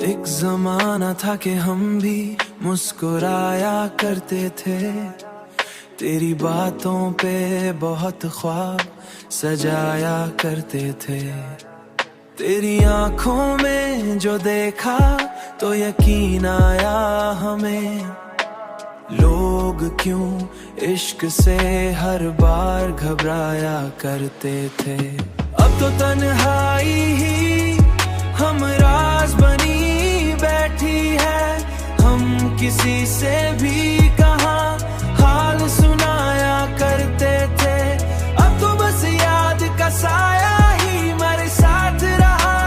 एक जमाना था कि हम भी मुस्कुराया करते थे, तेरी बातों पे बहुत ख्वाब सजाया करते थे। तेरी आंखों में जो देखा तो यकीन आया हमें, लोग क्यों इश्क से हर बार घबराया करते थे। अब तो तन्हाई ही हम राज बनी बैठी है, हम किसी से भी कहाँ हाल सुनाया करते थे। अब तो बस याद का साया ही मेरे साथ रहा,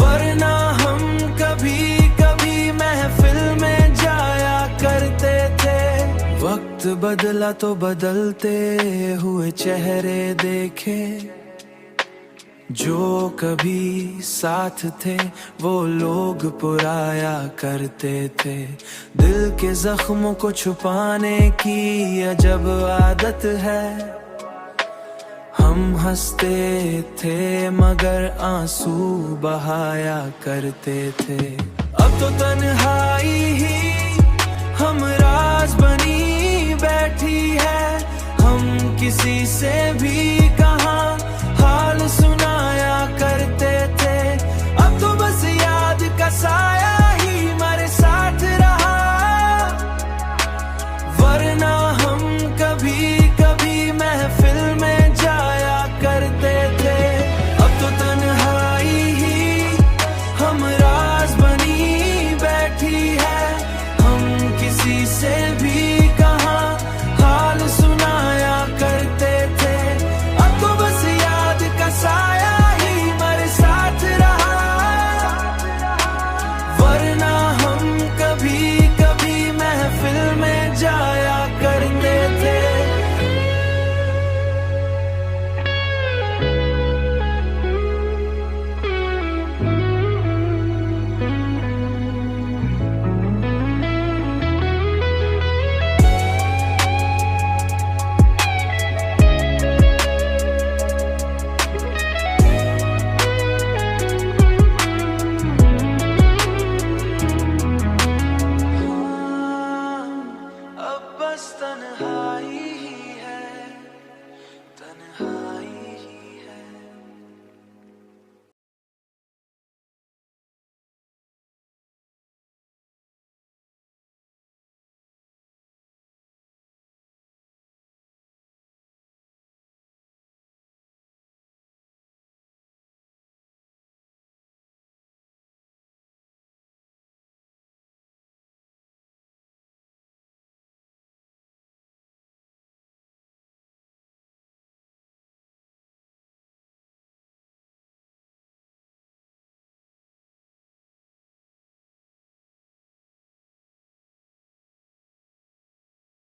वरना हम कभी कभी महफिल में जाया करते थे। वक्त बदला तो बदलते हुए चेहरे देखे, जो कभी साथ थे वो लोग पुराया करते थे। दिल के जख्मों को छुपाने की अजब आदत है, हम हंसते थे मगर आंसू बहाया करते थे। अब तो तन्हाई ही हम राज बनी बैठी है, हम किसी से भी